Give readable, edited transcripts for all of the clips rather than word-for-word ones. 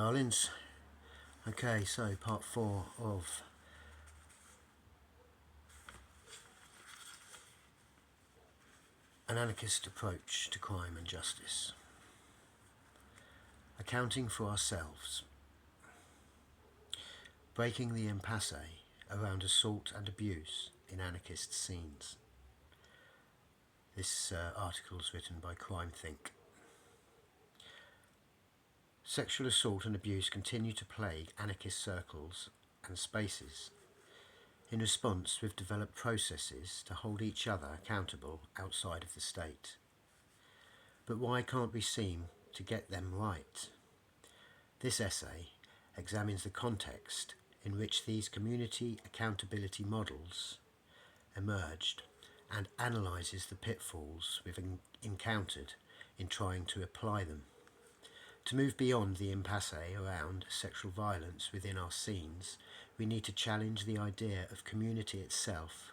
darlings. Okay, so part 4 of an anarchist approach to crime and justice. Accounting for ourselves. Breaking the impasse around assault and abuse in anarchist scenes. This article is written by CrimeThink. Sexual assault and abuse continue to plague anarchist circles and spaces. In response, we've developed processes to hold each other accountable outside of the state. But why can't we seem to get them right? This essay examines the context in which these community accountability models emerged and analyses the pitfalls we've encountered in trying to apply them. To move beyond the impasse around sexual violence within our scenes, we need to challenge the idea of community itself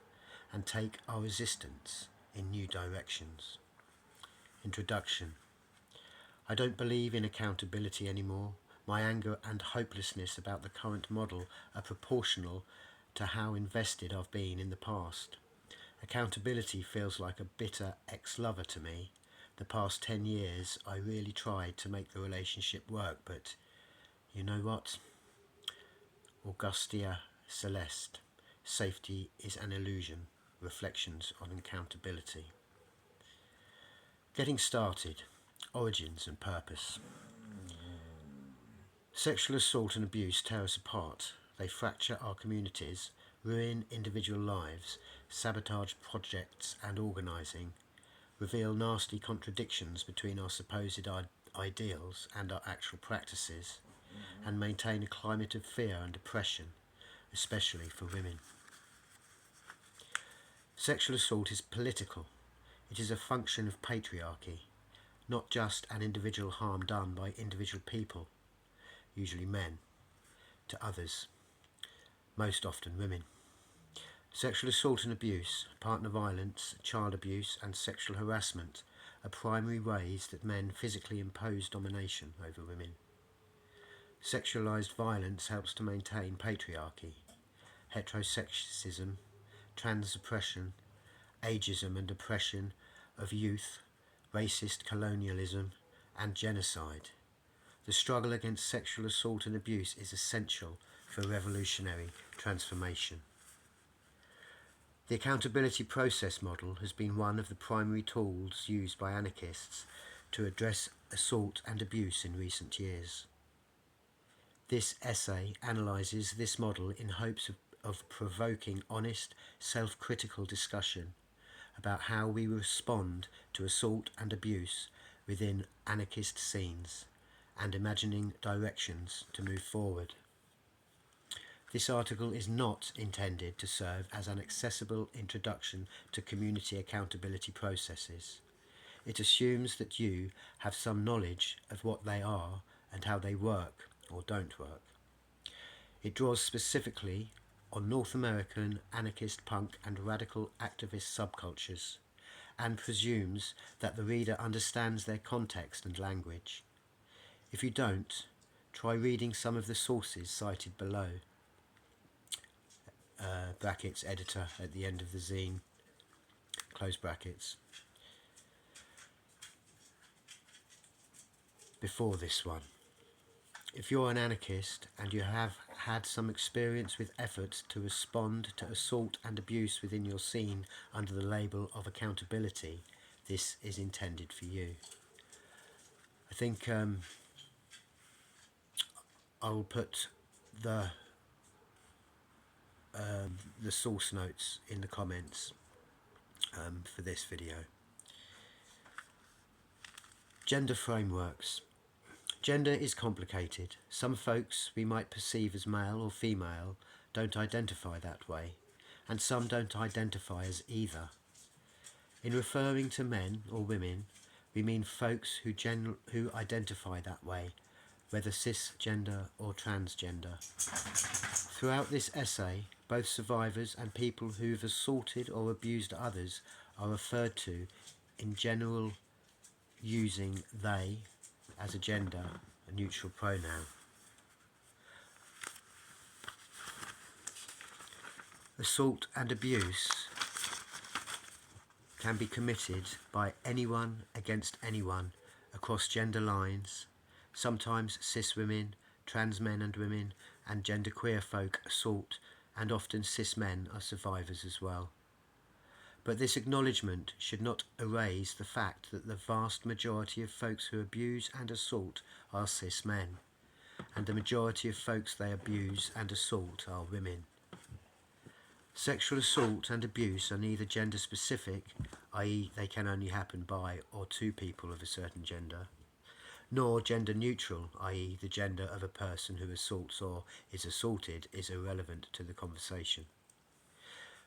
and take our resistance in new directions. Introduction. I don't believe in accountability anymore. My anger and hopelessness about the current model are proportional to how invested I've been in the past. Accountability feels like a bitter ex-lover to me. The past 10 years I really tried to make the relationship work, but you know what? Angustia, Celeste. Safety is an illusion. Reflections on accountability. Getting started. Origins and purpose. Sexual assault and abuse tear us apart. They fracture our communities, ruin individual lives, sabotage projects and organising, reveal nasty contradictions between our supposed ideals and our actual practices, and maintain a climate of fear and oppression, especially for women. Sexual assault is political. It is a function of patriarchy, not just an individual harm done by individual people, usually men, to others, most often women. Sexual assault and abuse, partner violence, child abuse and sexual harassment are primary ways that men physically impose domination over women. Sexualized violence helps to maintain patriarchy, heterosexism, trans oppression, ageism and oppression of youth, racist colonialism and genocide. The struggle against sexual assault and abuse is essential for revolutionary transformation. The accountability process model has been one of the primary tools used by anarchists to address assault and abuse in recent years. This essay analyses this model in hopes of provoking honest, self-critical discussion about how we respond to assault and abuse within anarchist scenes and imagining directions to move forward. This article is not intended to serve as an accessible introduction to community accountability processes. It assumes that you have some knowledge of what they are and how they work or don't work. It draws specifically on North American anarchist punk and radical activist subcultures and presumes that the reader understands their context and language. If you don't, try reading some of the sources cited below. Brackets editor at the end of the zine, close brackets. Before this one. If you're an anarchist and you have had some experience with efforts to respond to assault and abuse within your scene under the label of accountability, this is intended for you. I think I will put the source notes in the comments for this video. Gender frameworks. Gender is complicated. Some folks we might perceive as male or female don't identify that way, and some don't identify as either. In referring to men or women, we mean folks who identify that way, whether cisgender or transgender. Throughout this essay, both survivors and people who've assaulted or abused others are referred to in general using they as a gender, a neutral pronoun. Assault and abuse can be committed by anyone against anyone across gender lines. Sometimes cis women, trans men and women, and genderqueer folk assault, and often cis men are survivors as well. But this acknowledgement should not erase the fact that the vast majority of folks who abuse and assault are cis men, and the majority of folks they abuse and assault are women. Sexual assault and abuse are neither gender specific, i.e. they can only happen by or to people of a certain gender, nor gender neutral, i.e. the gender of a person who assaults or is assaulted is irrelevant to the conversation.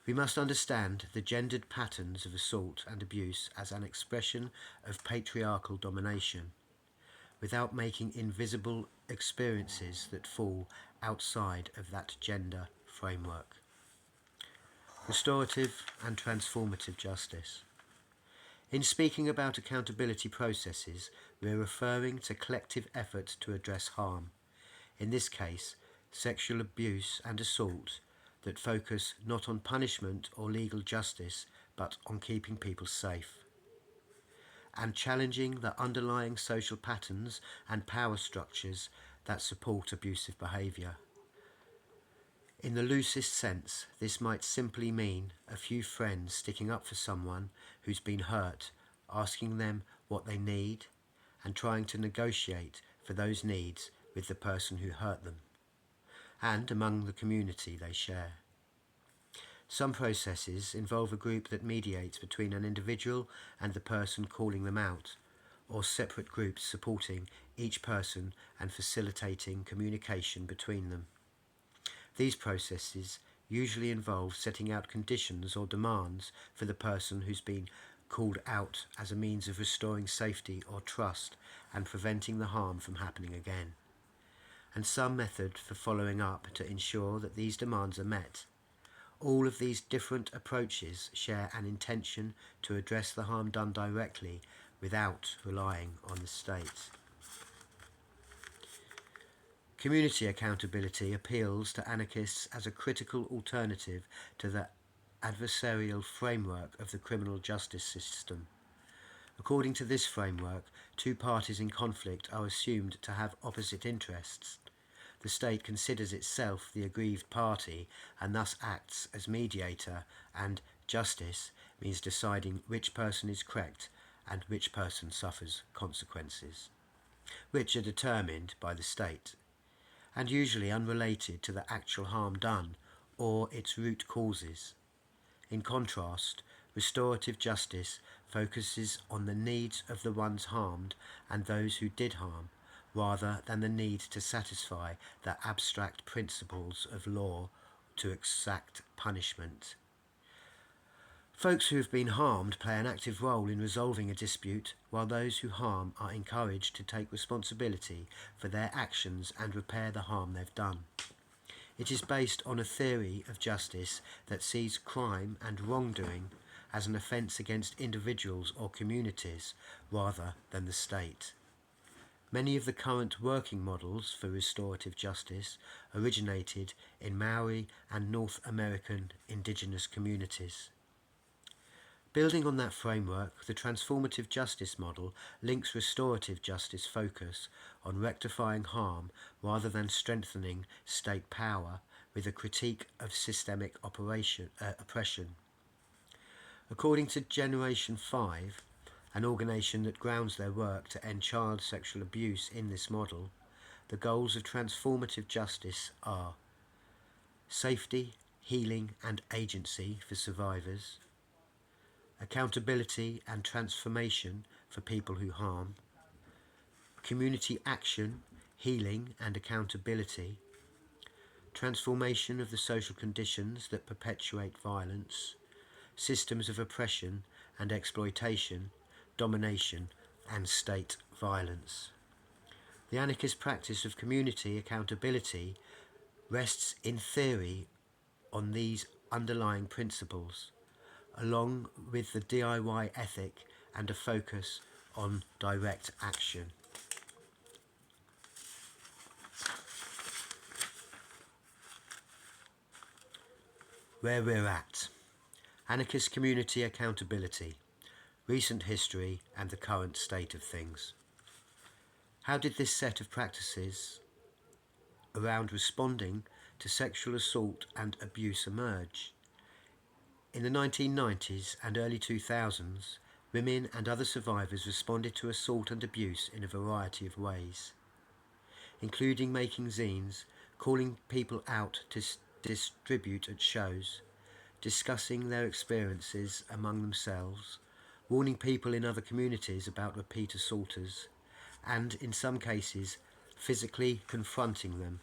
We must understand the gendered patterns of assault and abuse as an expression of patriarchal domination, without making invisible experiences that fall outside of that gender framework. Restorative and transformative justice. In speaking about accountability processes, we are referring to collective efforts to address harm, in this case, sexual abuse and assault, that focus not on punishment or legal justice, but on keeping people safe, and challenging the underlying social patterns and power structures that support abusive behaviour. In the loosest sense, this might simply mean a few friends sticking up for someone who's been hurt, asking them what they need, and trying to negotiate for those needs with the person who hurt them, and among the community they share. Some processes involve a group that mediates between an individual and the person calling them out, or separate groups supporting each person and facilitating communication between them. These processes usually involve setting out conditions or demands for the person who's been called out as a means of restoring safety or trust and preventing the harm from happening again, and some method for following up to ensure that these demands are met. All of these different approaches share an intention to address the harm done directly without relying on the state. Community accountability appeals to anarchists as a critical alternative to the adversarial framework of the criminal justice system. According to this framework, two parties in conflict are assumed to have opposite interests. The state considers itself the aggrieved party and thus acts as mediator, and justice means deciding which person is correct and which person suffers consequences, which are determined by the state, and usually unrelated to the actual harm done or its root causes. In contrast, restorative justice focuses on the needs of the ones harmed and those who did harm, rather than the need to satisfy the abstract principles of law to exact punishment. Folks who have been harmed play an active role in resolving a dispute, while those who harm are encouraged to take responsibility for their actions and repair the harm they've done. It is based on a theory of justice that sees crime and wrongdoing as an offence against individuals or communities rather than the state. Many of the current working models for restorative justice originated in Maori and North American indigenous communities. Building on that framework, the transformative justice model links restorative justice focus on rectifying harm rather than strengthening state power with a critique of systemic oppression. According to Generation 5, an organisation that grounds their work to end child sexual abuse in this model, the goals of transformative justice are safety, healing and agency for survivors, accountability and transformation for people who harm, community action, healing and accountability, transformation of the social conditions that perpetuate violence, systems of oppression and exploitation, domination and state violence. The anarchist practice of community accountability rests in theory on these underlying principles, along with the DIY ethic and a focus on direct action. Where we're at. Anarchist community accountability. Recent history and the current state of things. How did this set of practices around responding to sexual assault and abuse emerge? In the 1990s and early 2000s, women and other survivors responded to assault and abuse in a variety of ways, including making zines, calling people out to distribute at shows, discussing their experiences among themselves, warning people in other communities about repeat assaulters, and, in some cases, physically confronting them.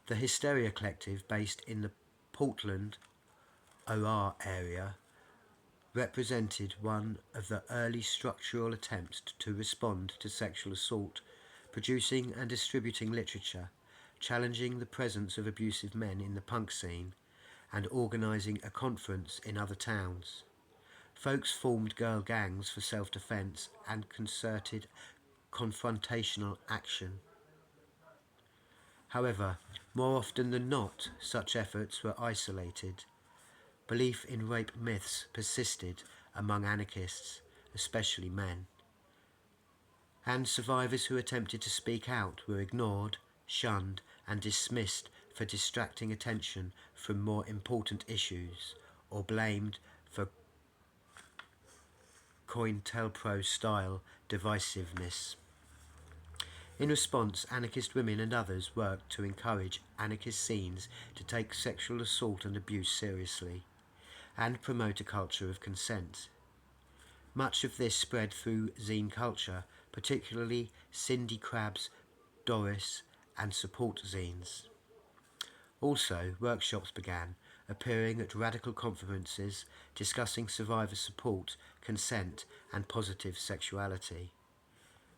The Hysteria Collective, based in the Portland, OR area, represented one of the early structural attempts to respond to sexual assault, producing and distributing literature, challenging the presence of abusive men in the punk scene, and organising a conference in other towns. Folks formed girl gangs for self-defence and concerted confrontational action. However, more often than not, such efforts were isolated. Belief in rape myths persisted among anarchists, especially men. And survivors who attempted to speak out were ignored, shunned, and dismissed for distracting attention from more important issues, or blamed for COINTELPRO-style divisiveness. In response, anarchist women and others worked to encourage anarchist scenes to take sexual assault and abuse seriously, and promote a culture of consent. Much of this spread through zine culture, particularly Cindy Crabb's Doris and support zines. Also, workshops began, appearing at radical conferences discussing survivor support, consent, and positive sexuality.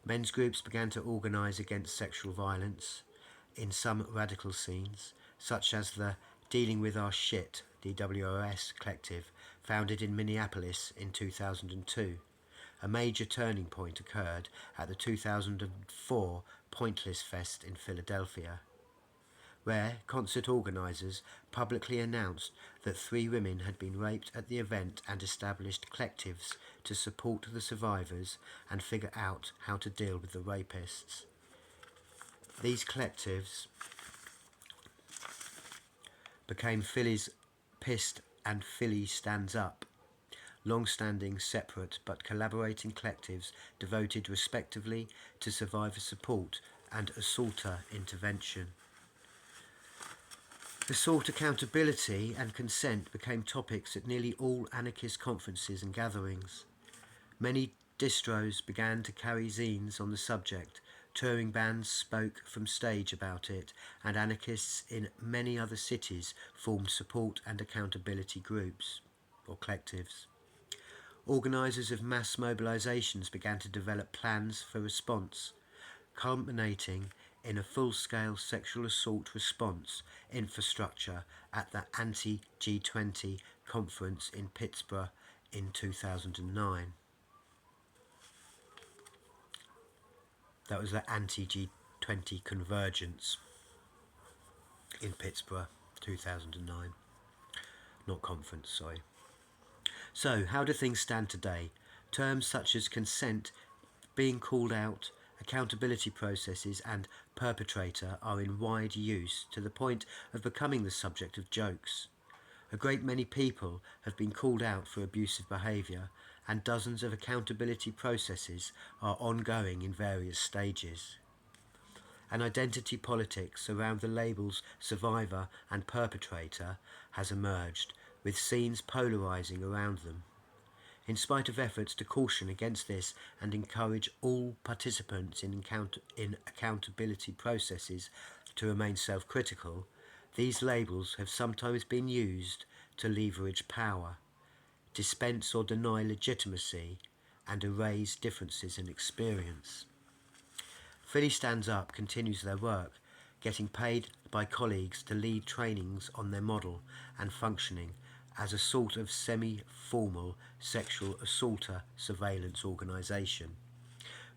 Men's groups began to organise against sexual violence in some radical scenes, such as the Dealing With Our Shit DWOS collective, founded in Minneapolis in 2002. A major turning point occurred at the 2004 Pointless Fest in Philadelphia, where concert organisers publicly announced that 3 women had been raped at the event and established collectives to support the survivors and figure out how to deal with the rapists. These collectives became Philly's Pissed and Philly Stands Up, long-standing separate but collaborating collectives devoted respectively to survivor support and assaulter intervention. Assault accountability and consent became topics at nearly all anarchist conferences and gatherings. Many distros began to carry zines on the subject, touring bands spoke from stage about it, and anarchists in many other cities formed support and accountability groups, or collectives. Organisers of mass mobilisations began to develop plans for response, culminating in a full-scale sexual assault response infrastructure at the anti-G20 conference in Pittsburgh in 2009. That was the anti-G20 convergence in Pittsburgh, 2009. Not conference, sorry. So, how do things stand today? Terms such as consent being called out, accountability processes and perpetrator are in wide use to the point of becoming the subject of jokes. A great many people have been called out for abusive behaviour, and dozens of accountability processes are ongoing in various stages. An identity politics around the labels survivor and perpetrator has emerged, with scenes polarising around them. In spite of efforts to caution against this and encourage all participants in accountability processes to remain self-critical, these labels have sometimes been used to leverage power, dispense or deny legitimacy, and erase differences in experience. Philly Stands Up continues their work, getting paid by colleagues to lead trainings on their model and functioning as a sort of semi-formal sexual assaulter surveillance organisation,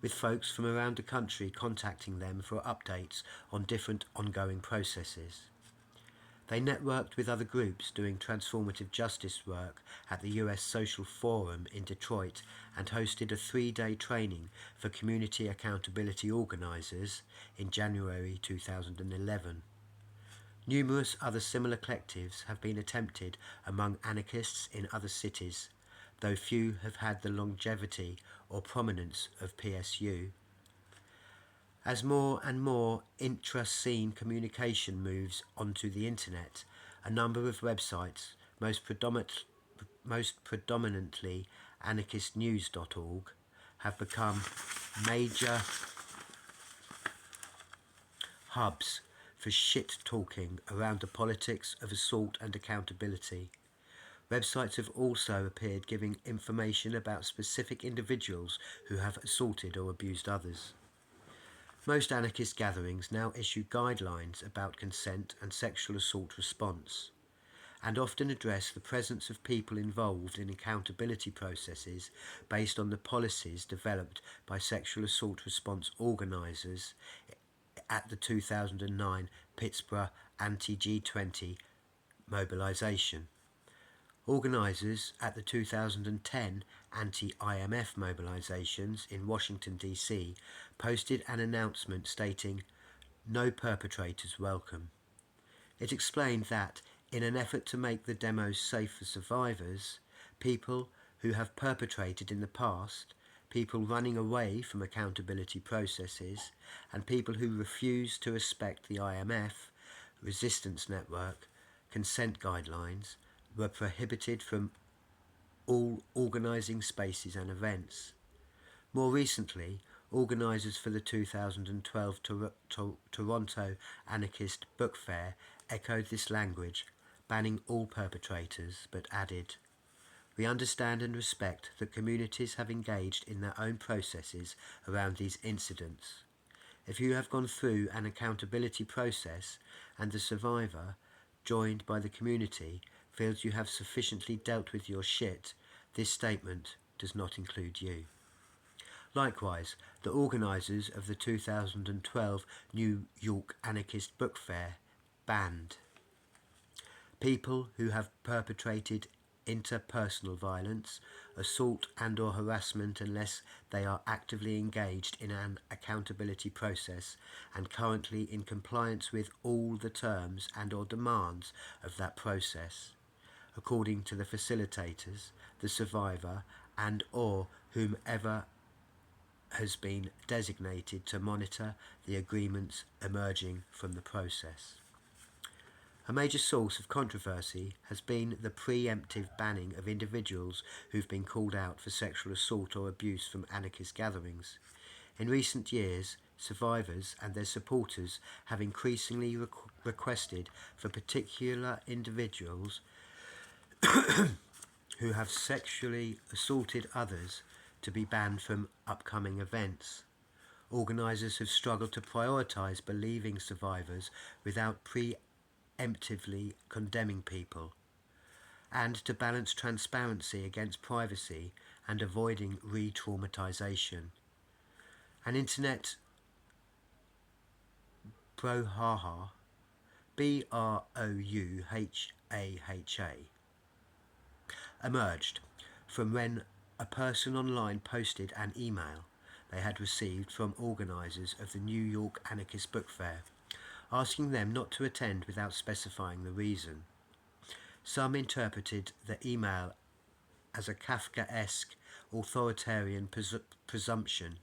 with folks from around the country contacting them for updates on different ongoing processes. They networked with other groups doing transformative justice work at the US Social Forum in Detroit and hosted a 3-day training for community accountability organisers in January 2011. Numerous other similar collectives have been attempted among anarchists in other cities, though few have had the longevity or prominence of PSU. As more and more intra-scene communication moves onto the internet, a number of websites, most predominantly anarchistnews.org, have become major hubs for shit-talking around the politics of assault and accountability. Websites have also appeared giving information about specific individuals who have assaulted or abused others. Most anarchist gatherings now issue guidelines about consent and sexual assault response, and often address the presence of people involved in accountability processes based on the policies developed by sexual assault response organisers at the 2009 Pittsburgh anti-G20 mobilisation. Organisers at the 2010 anti-IMF mobilisations in Washington DC posted an announcement stating, "No perpetrators welcome." It explained that, in an effort to make the demos safe for survivors, people who have perpetrated in the past, people running away from accountability processes, and people who refuse to respect the IMF, resistance network, consent guidelines, were prohibited from all organising spaces and events. More recently, organisers for the 2012 Toronto Anarchist Book Fair echoed this language, banning all perpetrators, but added, "We understand and respect that communities have engaged in their own processes around these incidents. If you have gone through an accountability process and the survivor, joined by the community, feels you have sufficiently dealt with your shit, this statement does not include you." Likewise, the organisers of the 2012 New York Anarchist Book Fair banned people who have perpetrated interpersonal violence, assault and or harassment unless they are actively engaged in an accountability process and currently in compliance with all the terms and or demands of that process, according to the facilitators, the survivor, and or whomever has been designated to monitor the agreements emerging from the process. A major source of controversy has been the preemptive banning of individuals who've been called out for sexual assault or abuse from anarchist gatherings. In recent years, survivors and their supporters have increasingly requested for particular individuals who have sexually assaulted others to be banned from upcoming events. Organisers have struggled to prioritise believing survivors without preemptively condemning people, and to balance transparency against privacy and avoiding re-traumatisation. An internet brouhaha, BROUHAHA, emerged from when a person online posted an email they had received from organisers of the New York Anarchist Book Fair, asking them not to attend without specifying the reason. Some interpreted the email as a Kafkaesque authoritarian presumption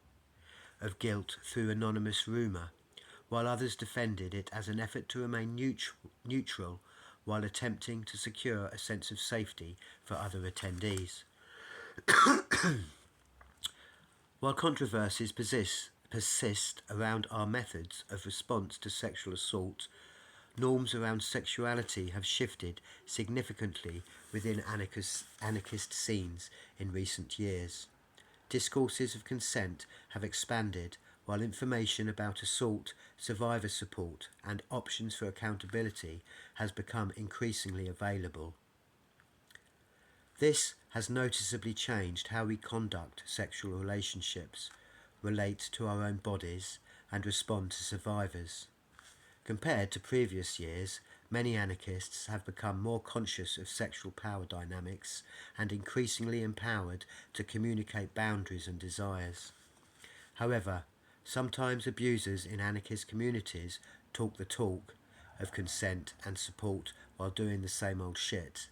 of guilt through anonymous rumour, while others defended it as an effort to remain neutral while attempting to secure a sense of safety for other attendees. While controversies persist around our methods of response to sexual assault, norms around sexuality have shifted significantly within anarchist scenes in recent years. Discourses of consent have expanded, while information about assault, survivor support, and options for accountability has become increasingly available. This has noticeably changed how we conduct sexual relationships, relate to our own bodies, and respond to survivors. Compared to previous years, many anarchists have become more conscious of sexual power dynamics and increasingly empowered to communicate boundaries and desires. However, sometimes abusers in anarchist communities talk the talk of consent and support while doing the same old shit.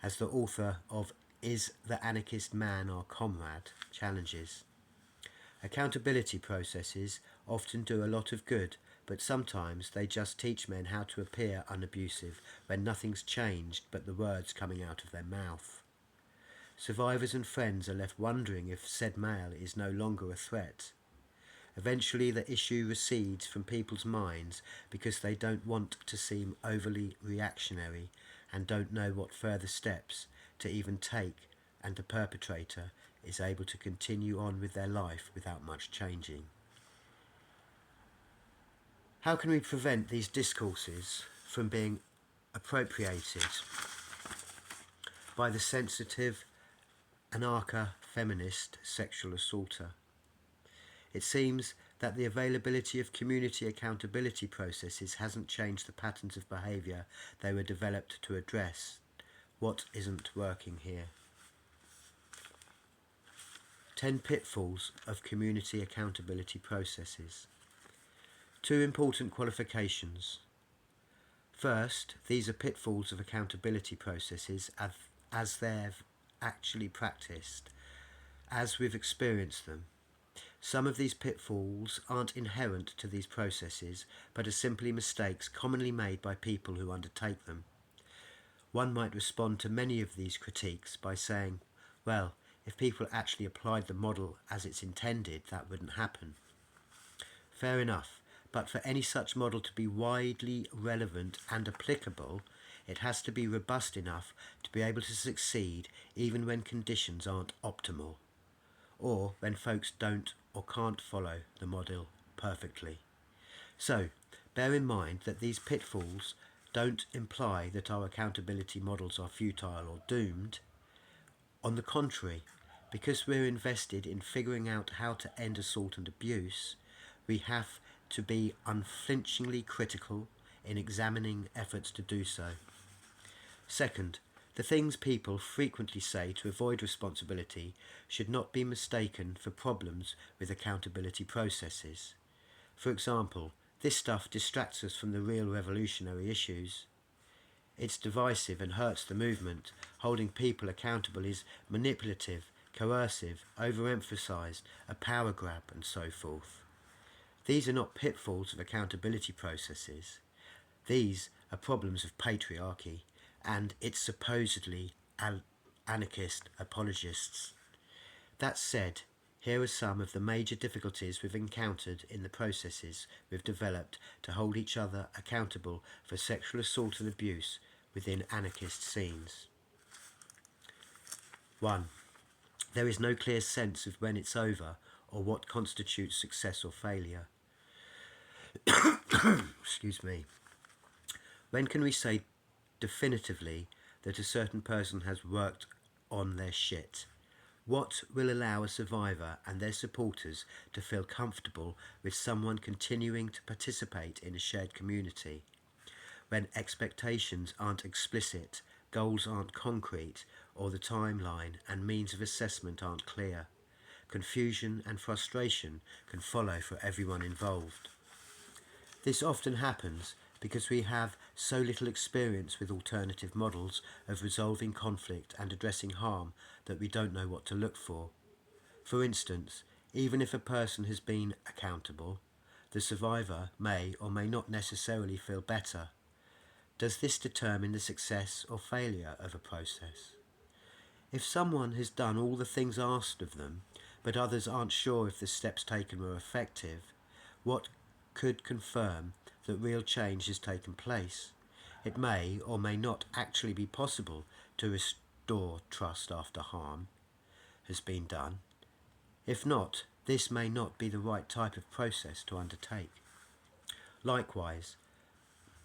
As the author of Is the Anarchist Man Our Comrade challenges, accountability processes often do a lot of good, but sometimes they just teach men how to appear unabusive when nothing's changed but the words coming out of their mouth. Survivors and friends are left wondering if said male is no longer a threat. Eventually the issue recedes from people's minds because they don't want to seem overly reactionary and don't know what further steps to even take, and the perpetrator is able to continue on with their life without much changing. How can we prevent these discourses from being appropriated by the sensitive anarcho-feminist sexual assaulter? It seems that the availability of community accountability processes hasn't changed the patterns of behaviour they were developed to address. What isn't working here? 10 pitfalls of community accountability processes. 2 important qualifications. First, these are pitfalls of accountability processes as they've actually practiced, as we've experienced them. Some of these pitfalls aren't inherent to these processes, but are simply mistakes commonly made by people who undertake them. One might respond to many of these critiques by saying, well, if people actually applied the model as it's intended, that wouldn't happen. Fair enough, but for any such model to be widely relevant and applicable, it has to be robust enough to be able to succeed even when conditions aren't optimal, or when folks don't or can't follow the model perfectly. So, bear in mind that these pitfalls don't imply that our accountability models are futile or doomed. On the contrary, because we're invested in figuring out how to end assault and abuse, we have to be unflinchingly critical in examining efforts to do so. Second, the things people frequently say to avoid responsibility should not be mistaken for problems with accountability processes. For example, this stuff distracts us from the real revolutionary issues. It's divisive and hurts the movement. Holding people accountable is manipulative, coercive, overemphasised, a power grab, and so forth. These are not pitfalls of accountability processes. These are problems of patriarchy and its supposedly anarchist apologists. That said, here are some of the major difficulties we've encountered in the processes we've developed to hold each other accountable for sexual assault and abuse within anarchist scenes. 1. There is no clear sense of when it's over or what constitutes success or failure. Excuse me. When can we say definitively that a certain person has worked on their shit? What will allow a survivor and their supporters to feel comfortable with someone continuing to participate in a shared community? When expectations aren't explicit, goals aren't concrete, or the timeline and means of assessment aren't clear, confusion and frustration can follow for everyone involved. This often happens because we have so little experience with alternative models of resolving conflict and addressing harm that we don't know what to look for. For instance, even if a person has been accountable, the survivor may or may not necessarily feel better. Does this determine the success or failure of a process? If someone has done all the things asked of them, but others aren't sure if the steps taken were effective, what could confirm that real change has taken place? It may or may not actually be possible to restore trust after harm has been done. If not, this may not be the right type of process to undertake. Likewise,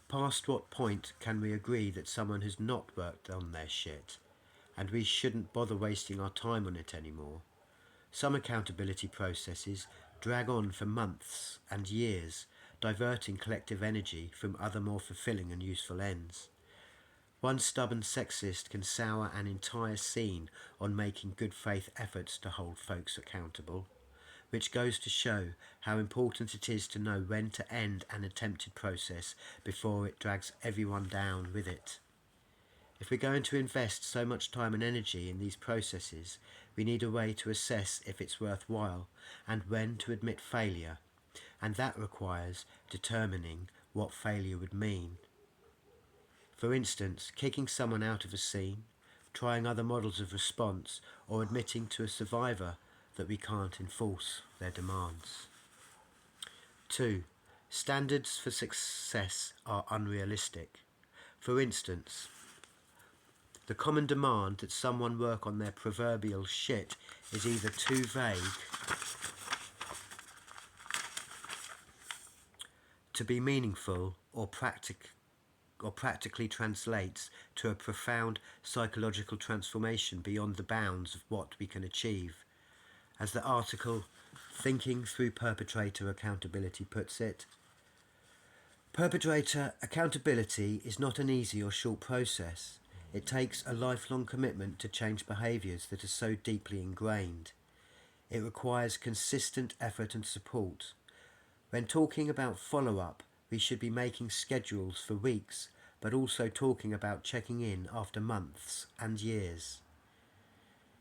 past what point can we agree that someone has not worked on their shit, and we shouldn't bother wasting our time on it anymore? Some accountability processes drag on for months and years, diverting collective energy from other more fulfilling and useful ends. One stubborn sexist can sour an entire scene on making good faith efforts to hold folks accountable, which goes to show how important it is to know when to end an attempted process before it drags everyone down with it. If we're going to invest so much time and energy in these processes, we need a way to assess if it's worthwhile and when to admit failure, and that requires determining what failure would mean. For instance, kicking someone out of a scene, trying other models of response, or admitting to a survivor that we can't enforce their demands. 2. Standards for success are unrealistic. For instance, the common demand that someone work on their proverbial shit is either too vague to be meaningful or practically translates to a profound psychological transformation beyond the bounds of what we can achieve. As the article Thinking Through Perpetrator Accountability puts it, perpetrator accountability is not an easy or short process. It takes a lifelong commitment to change behaviours that are so deeply ingrained. It requires consistent effort and support. When talking about follow-up, we should be making schedules for weeks, but also talking about checking in after months and years.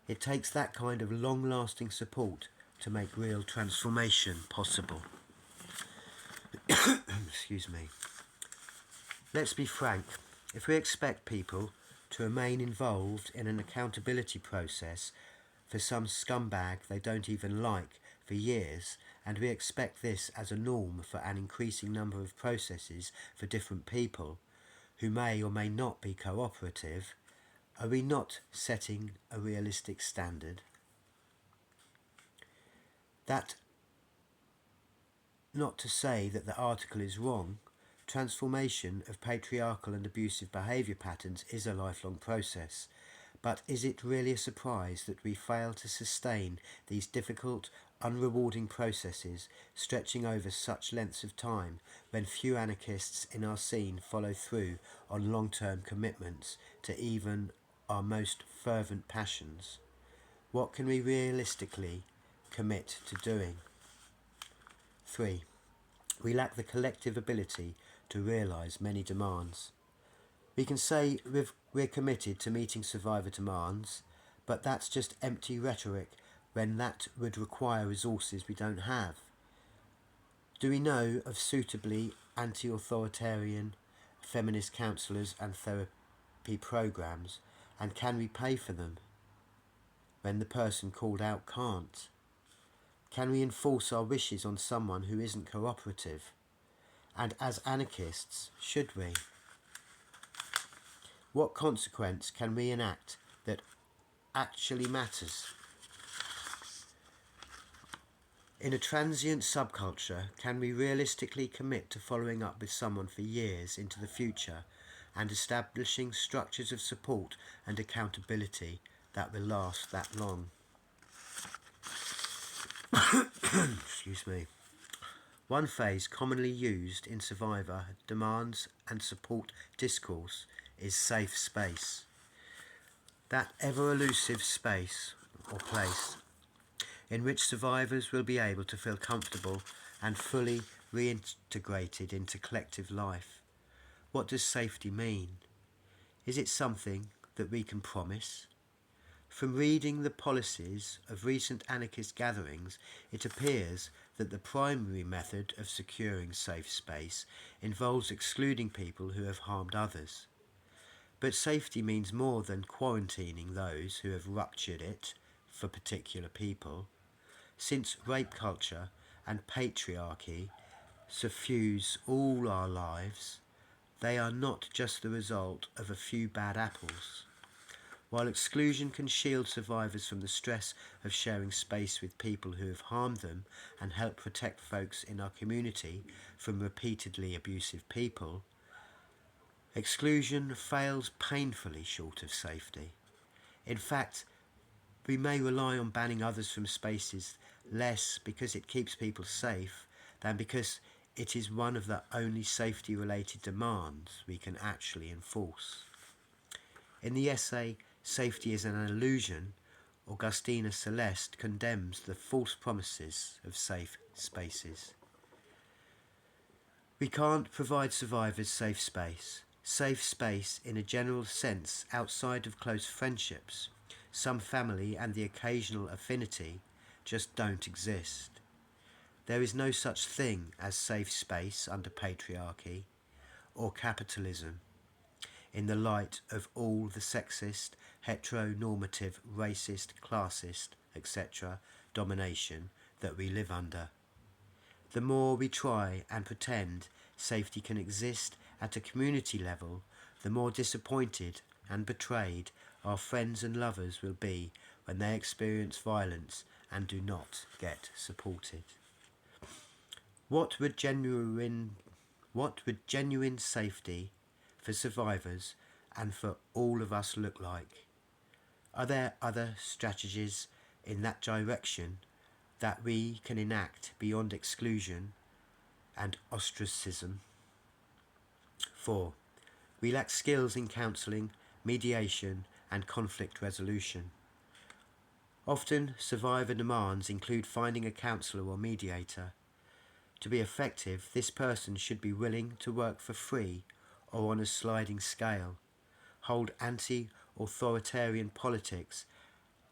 It takes that kind of long-lasting support to make real transformation possible. Excuse me. Let's be frank. If we expect people to remain involved in an accountability process for some scumbag they don't even like for years, and we expect this as a norm for an increasing number of processes for different people who may or may not be cooperative, are we not setting a realistic standard? That not to say that the article is wrong. Transformation of patriarchal and abusive behaviour patterns is a lifelong process, but is it really a surprise that we fail to sustain these difficult, unrewarding processes stretching over such lengths of time when few anarchists in our scene follow through on long-term commitments to even our most fervent passions? What can we realistically commit to doing? 3. We lack the collective ability to realise many demands. We can say we're committed to meeting survivor demands, but that's just empty rhetoric when that would require resources we don't have. Do we know of suitably anti-authoritarian feminist counsellors and therapy programs, and can we pay for them when the person called out can't? Can we enforce our wishes on someone who isn't cooperative? And as anarchists, should we? What consequence can we enact that actually matters? In a transient subculture, can we realistically commit to following up with someone for years into the future and establishing structures of support and accountability that will last that long? Excuse me. One phrase commonly used in survivor demands and support discourse is safe space. That ever-elusive space or place in which survivors will be able to feel comfortable and fully reintegrated into collective life. What does safety mean? Is it something that we can promise? From reading the policies of recent anarchist gatherings, it appears that the primary method of securing safe space involves excluding people who have harmed others. But safety means more than quarantining those who have ruptured it for particular people. Since rape culture and patriarchy suffuse all our lives, they are not just the result of a few bad apples. While exclusion can shield survivors from the stress of sharing space with people who have harmed them and help protect folks in our community from repeatedly abusive people, exclusion fails painfully short of safety. In fact, we may rely on banning others from spaces less because it keeps people safe than because it is one of the only safety-related demands we can actually enforce. In the essay Safety is an Illusion, Augustina Celeste condemns the false promises of safe spaces. We can't provide survivors safe space. Safe space in a general sense outside of close friendships, some family and the occasional affinity just don't exist. There is no such thing as safe space under patriarchy or capitalism in the light of all the sexist, heteronormative, racist, classist, etc. domination that we live under. The more we try and pretend safety can exist at a community level, the more disappointed and betrayed our friends and lovers will be when they experience violence and do not get supported. What would genuine safety for survivors and for all of us look like? Are there other strategies in that direction that we can enact beyond exclusion and ostracism? 4. We lack skills in counselling, mediation and conflict resolution. Often survivor demands include finding a counsellor or mediator. To be effective, this person should be willing to work for free or on a sliding scale, hold anti-authoritarian politics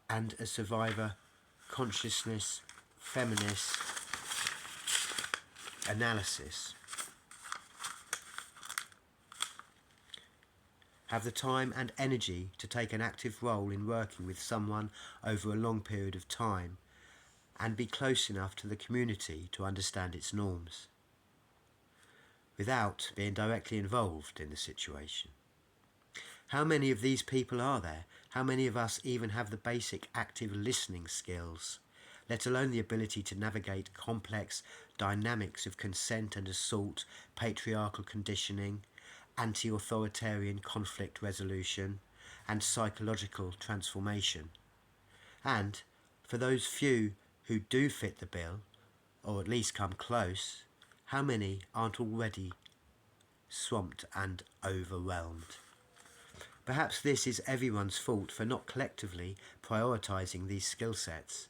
and a survivor consciousness feminist analysis, have the time and energy to take an active role in working with someone over a long period of time, and be close enough to the community to understand its norms, without being directly involved in the situation. How many of these people are there? How many of us even have the basic active listening skills, let alone the ability to navigate complex dynamics of consent and assault, patriarchal conditioning, anti-authoritarian conflict resolution, and psychological transformation? And for those few who do fit the bill, or at least come close, how many aren't already swamped and overwhelmed? Perhaps this is everyone's fault for not collectively prioritising these skill sets.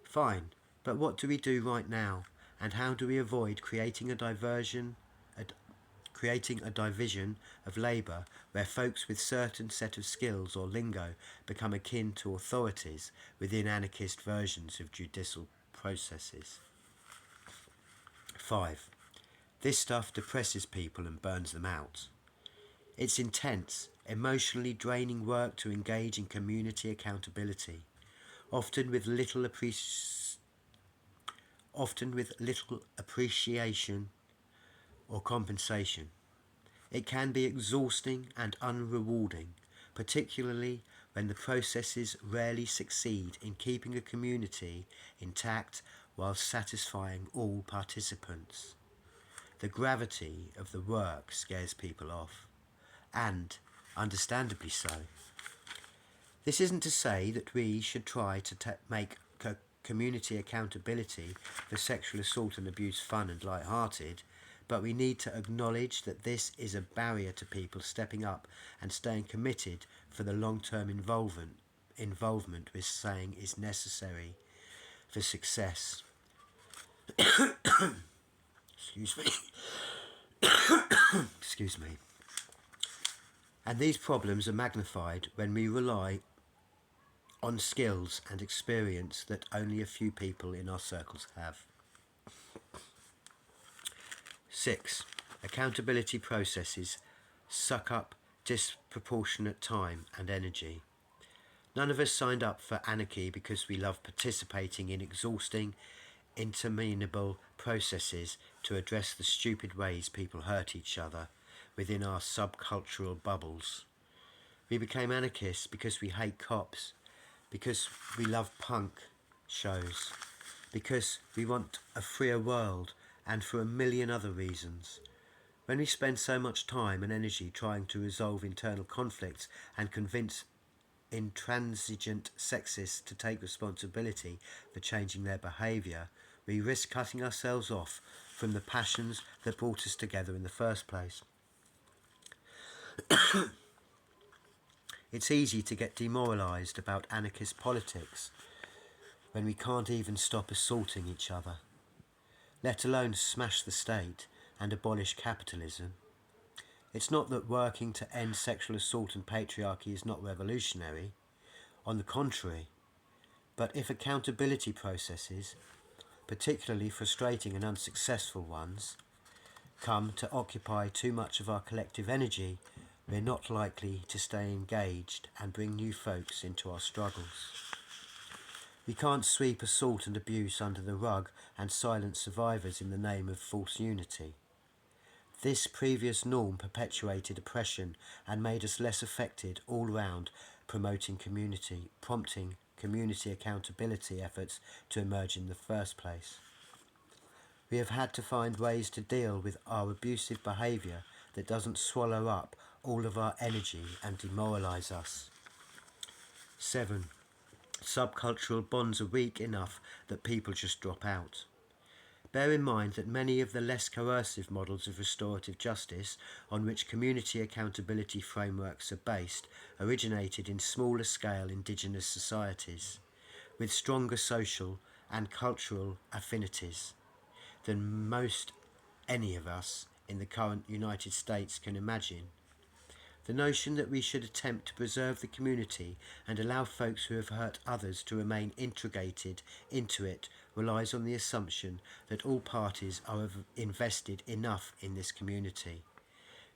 Fine, but what do we do right now, and how do we avoid creating a division of labour where folks with certain set of skills or lingo become akin to authorities within anarchist versions of judicial processes? 5. This stuff depresses people and burns them out. It's intense, emotionally draining work to engage in community accountability, often with little appreciation or compensation. It can be exhausting and unrewarding, particularly when the processes rarely succeed in keeping a community intact while satisfying all participants. The gravity of the work scares people off, and understandably so. This isn't to say that we should try to make community accountability for sexual assault and abuse fun and light-hearted, but we need to acknowledge that this is a barrier to people stepping up and staying committed for the long-term involvement we're saying is necessary for success. Excuse me. Excuse me. And these problems are magnified when we rely on skills and experience that only a few people in our circles have. 6. Accountability processes suck up disproportionate time and energy. None of us signed up for anarchy because we love participating in exhausting, interminable processes to address the stupid ways people hurt each other within our subcultural bubbles. We became anarchists because we hate cops, because we love punk shows, because we want a freer world, and for a million other reasons. When we spend so much time and energy trying to resolve internal conflicts and convince intransigent sexists to take responsibility for changing their behaviour, we risk cutting ourselves off from the passions that brought us together in the first place. It's easy to get demoralised about anarchist politics when we can't even stop assaulting each other, let alone smash the state and abolish capitalism. It's not that working to end sexual assault and patriarchy is not revolutionary, on the contrary, but if accountability processes, particularly frustrating and unsuccessful ones, come to occupy too much of our collective energy, we're not likely to stay engaged and bring new folks into our struggles. We can't sweep assault and abuse under the rug and silence survivors in the name of false unity. This previous norm perpetuated oppression and made us less affected all round, prompting community accountability efforts to emerge in the first place. We have had to find ways to deal with our abusive behaviour that doesn't swallow up all of our energy and demoralise us. 7. Subcultural bonds are weak enough that people just drop out. Bear in mind that many of the less coercive models of restorative justice on which community accountability frameworks are based originated in smaller scale indigenous societies, with stronger social and cultural affinities than most any of us in the current United States can imagine. The notion that we should attempt to preserve the community and allow folks who have hurt others to remain integrated into it relies on the assumption that all parties are invested enough in this community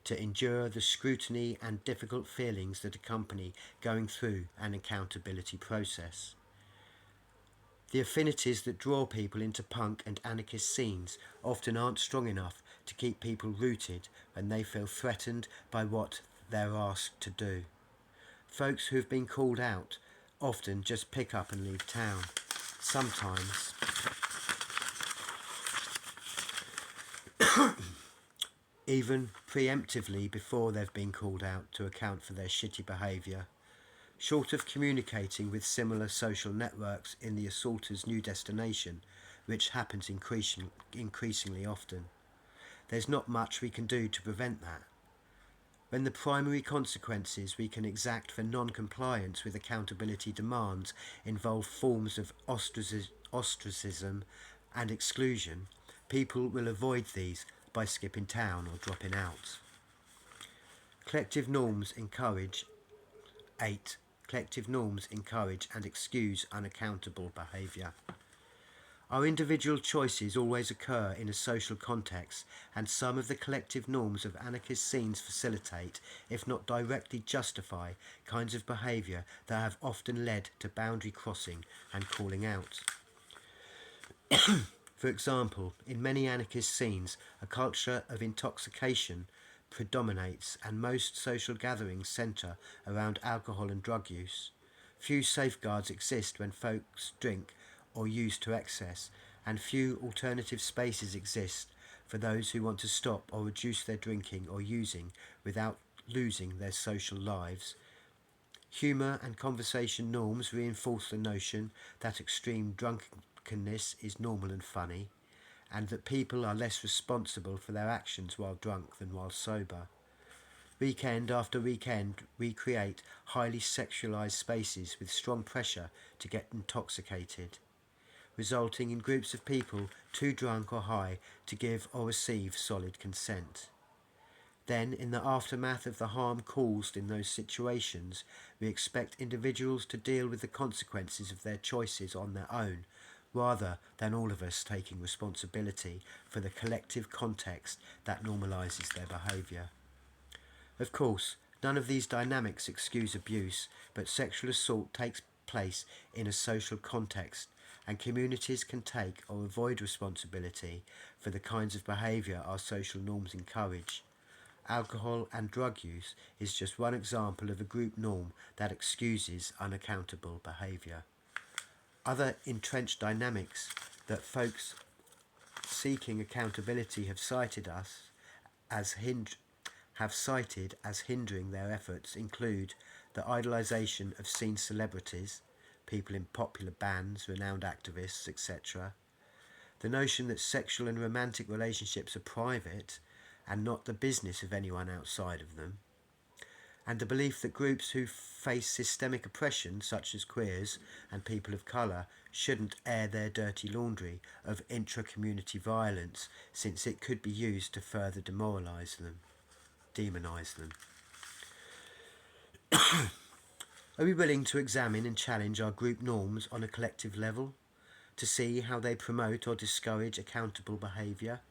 to endure the scrutiny and difficult feelings that accompany going through an accountability process. The affinities that draw people into punk and anarchist scenes often aren't strong enough to keep people rooted when they feel threatened by what they're asked to do. Folks who've been called out often just pick up and leave town, sometimes even preemptively before they've been called out to account for their shitty behaviour. Short of communicating with similar social networks in the assaulter's new destination, which happens increasingly often, there's not much we can do to prevent that. When the primary consequences we can exact for non-compliance with accountability demands involve forms of ostracism and exclusion, people will avoid these by skipping town or dropping out. Collective norms encourage and excuse unaccountable behaviour. Our individual choices always occur in a social context, and some of the collective norms of anarchist scenes facilitate, if not directly justify, kinds of behaviour that have often led to boundary crossing and calling out. For example, in many anarchist scenes, a culture of intoxication predominates, and most social gatherings centre around alcohol and drug use. Few safeguards exist when folks drink or use to excess, and few alternative spaces exist for those who want to stop or reduce their drinking or using without losing their social lives. Humour and conversation norms reinforce the notion that extreme drunkenness is normal and funny, and that people are less responsible for their actions while drunk than while sober. Weekend after weekend, we create highly sexualised spaces with strong pressure to get intoxicated, resulting in groups of people too drunk or high to give or receive solid consent. Then, in the aftermath of the harm caused in those situations, we expect individuals to deal with the consequences of their choices on their own, rather than all of us taking responsibility for the collective context that normalises their behaviour. Of course, none of these dynamics excuse abuse, but sexual assault takes place in a social context, and communities can take or avoid responsibility for the kinds of behaviour our social norms encourage. Alcohol and drug use is just one example of a group norm that excuses unaccountable behaviour. Other entrenched dynamics that folks seeking accountability have cited as hindering their efforts include the idolisation of scene celebrities, people in popular bands, renowned activists, etc., The notion that sexual and romantic relationships are private and not the business of anyone outside of them, and the belief that groups who face systemic oppression, such as queers and people of colour, shouldn't air their dirty laundry of intra-community violence, since it could be used to further demonise them. Are we willing to examine and challenge our group norms on a collective level, to see how they promote or discourage accountable behaviour?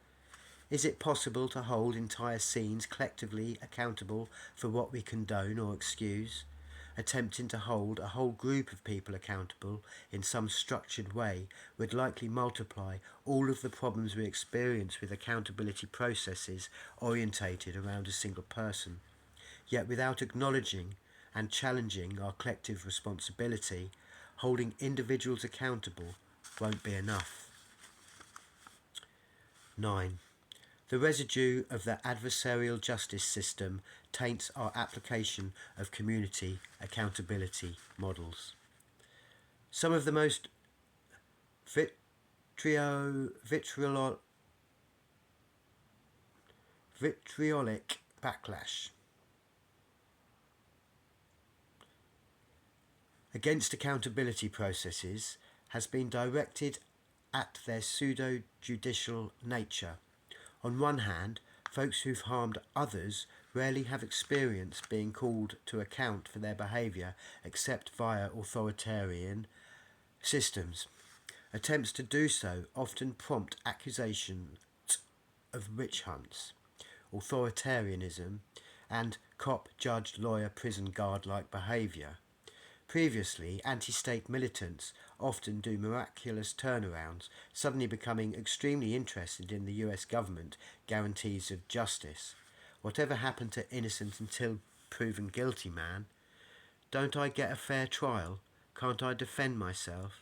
Is it possible to hold entire scenes collectively accountable for what we condone or excuse? Attempting to hold a whole group of people accountable in some structured way would likely multiply all of the problems we experience with accountability processes orientated around a single person. Yet without acknowledging and challenging our collective responsibility, holding individuals accountable won't be enough. 9. The residue of the adversarial justice system taints our application of community accountability models. Some of the most vitriolic backlash against accountability processes has been directed at their pseudo-judicial nature. On one hand, folks who've harmed others rarely have experience being called to account for their behaviour except via authoritarian systems. Attempts to do so often prompt accusations of witch hunts, authoritarianism, and cop, judge, lawyer, prison guard-like behaviour. Previously, anti-state militants often do miraculous turnarounds, suddenly becoming extremely interested in the US government guarantees of justice. Whatever happened to innocent until proven guilty, man? Don't I get a fair trial? Can't I defend myself?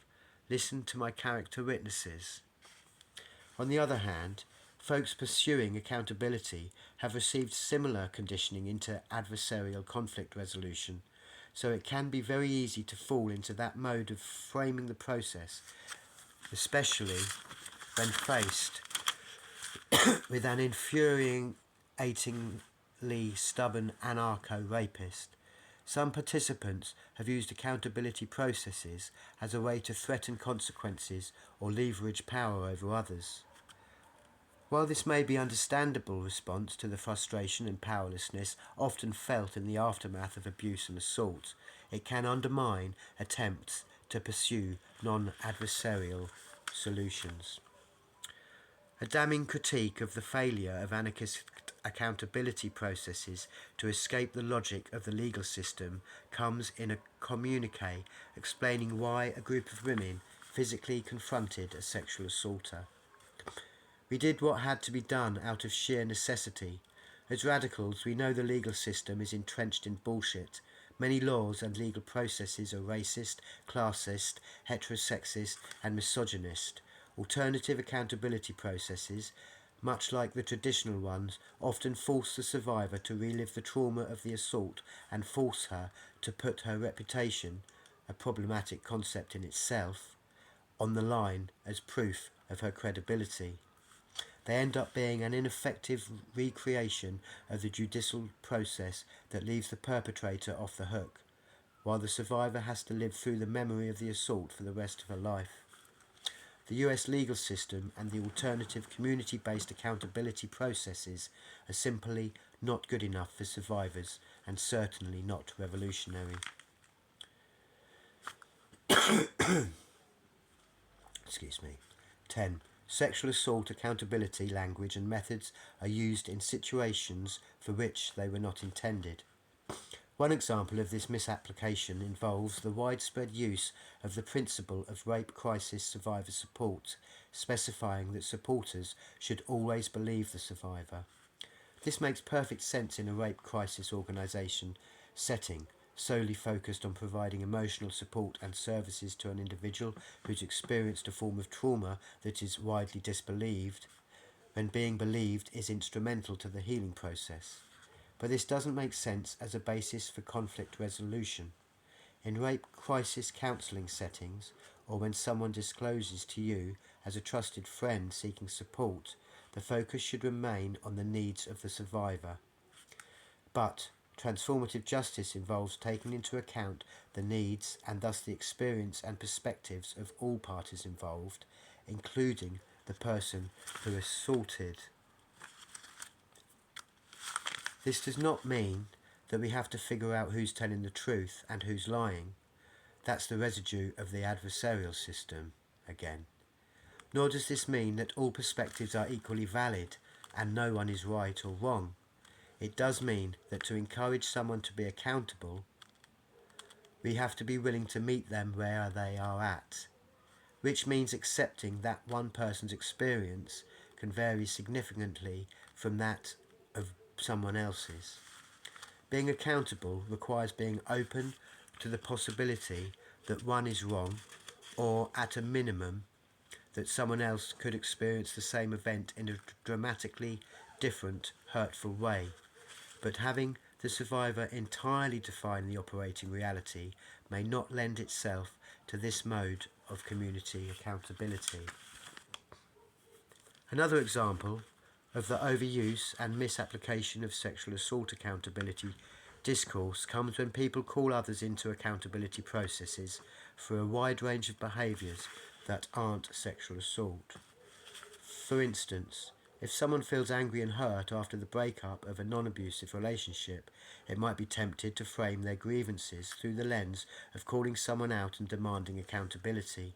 Listen to my character witnesses. On the other hand, folks pursuing accountability have received similar conditioning into adversarial conflict resolution, so it can be very easy to fall into that mode of framing the process, especially when faced with an infuriatingly stubborn anarcho-rapist. Some participants have used accountability processes as a way to threaten consequences or leverage power over others. While this may be an understandable response to the frustration and powerlessness often felt in the aftermath of abuse and assault, it can undermine attempts to pursue non-adversarial solutions. A damning critique of the failure of anarchist accountability processes to escape the logic of the legal system comes in a communiqué explaining why a group of women physically confronted a sexual assaulter. We did what had to be done out of sheer necessity. As radicals, we know the legal system is entrenched in bullshit. Many laws and legal processes are racist, classist, heterosexist, and misogynist. Alternative accountability processes, much like the traditional ones, often force the survivor to relive the trauma of the assault and force her to put her reputation, a problematic concept in itself, on the line as proof of her credibility. They end up being an ineffective recreation of the judicial process that leaves the perpetrator off the hook, while the survivor has to live through the memory of the assault for the rest of her life. The US legal system and the alternative community-based accountability processes are simply not good enough for survivors and certainly not revolutionary. Excuse me. 10. Sexual assault accountability language and methods are used in situations for which they were not intended. One example of this misapplication involves the widespread use of the principle of rape crisis survivor support, specifying that supporters should always believe the survivor. This makes perfect sense in a rape crisis organisation setting, solely focused on providing emotional support and services to an individual who's experienced a form of trauma that is widely disbelieved, when being believed is instrumental to the healing process. But this doesn't make sense as a basis for conflict resolution. In rape crisis counselling settings, or when someone discloses to you as a trusted friend seeking support, the focus should remain on the needs of the survivor. But transformative justice involves taking into account the needs and thus the experience and perspectives of all parties involved, including the person who assaulted. This does not mean that we have to figure out who's telling the truth and who's lying. That's the residue of the adversarial system again. Nor does this mean that all perspectives are equally valid and no one is right or wrong. It does mean that to encourage someone to be accountable, we have to be willing to meet them where they are at, which means accepting that one person's experience can vary significantly from that of someone else's. Being accountable requires being open to the possibility that one is wrong, or at a minimum, that someone else could experience the same event in a dramatically different, hurtful way. But having the survivor entirely define the operating reality may not lend itself to this mode of community accountability. Another example of the overuse and misapplication of sexual assault accountability discourse comes when people call others into accountability processes for a wide range of behaviours that aren't sexual assault. For instance, if someone feels angry and hurt after the breakup of a non-abusive relationship, it might be tempted to frame their grievances through the lens of calling someone out and demanding accountability.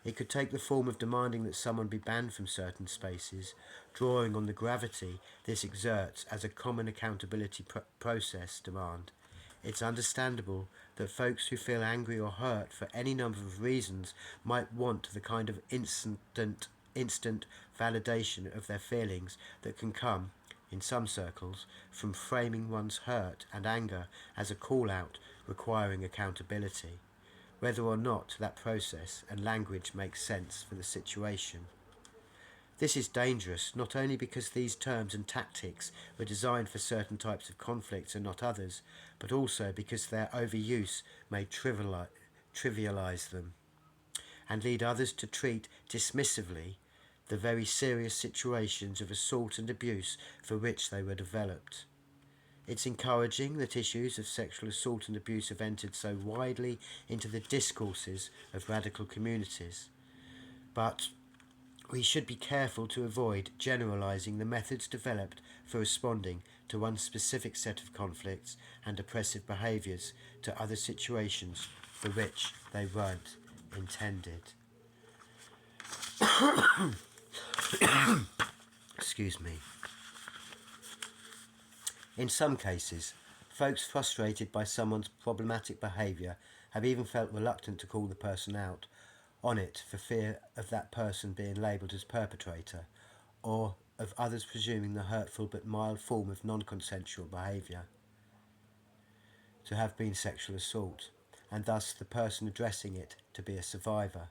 It could take the form of demanding that someone be banned from certain spaces, drawing on the gravity this exerts as a common accountability process demand. It's understandable that folks who feel angry or hurt for any number of reasons might want the kind of instant validation of their feelings that can come, in some circles, from framing one's hurt and anger as a call-out requiring accountability, whether or not that process and language makes sense for the situation. This is dangerous not only because these terms and tactics were designed for certain types of conflicts and not others, but also because their overuse may trivialise them and lead others to treat dismissively the very serious situations of assault and abuse for which they were developed. It's encouraging that issues of sexual assault and abuse have entered so widely into the discourses of radical communities, but we should be careful to avoid generalising the methods developed for responding to one specific set of conflicts and oppressive behaviours to other situations for which they weren't intended. Excuse me. In some cases, folks frustrated by someone's problematic behaviour have even felt reluctant to call the person out on it for fear of that person being labelled as perpetrator, or of others presuming the hurtful but mild form of non-consensual behaviour to have been sexual assault, and thus the person addressing it to be a survivor.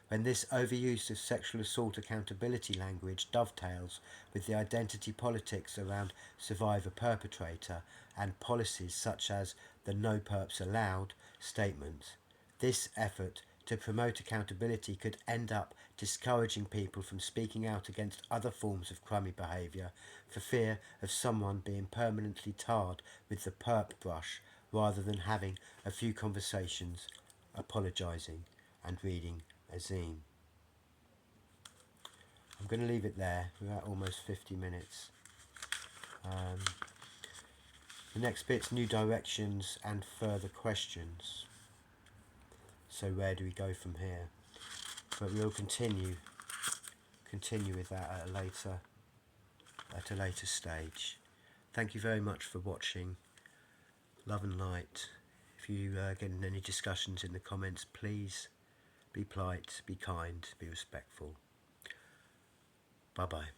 When this overuse of sexual assault accountability language dovetails with the identity politics around survivor-perpetrator and policies such as the "no perps allowed" statement, this effort to promote accountability could end up discouraging people from speaking out against other forms of crummy behaviour for fear of someone being permanently tarred with the perp brush rather than having a few conversations, apologising and reading a zine. I'm going to leave it there. We're at almost 50 minutes. The next bit's new directions and further questions. So where do we go from here? But we'll continue with that at a later stage. Thank you very much for watching. Love and light. If you get in any discussions in the comments, please be polite, be kind, be respectful. Bye bye.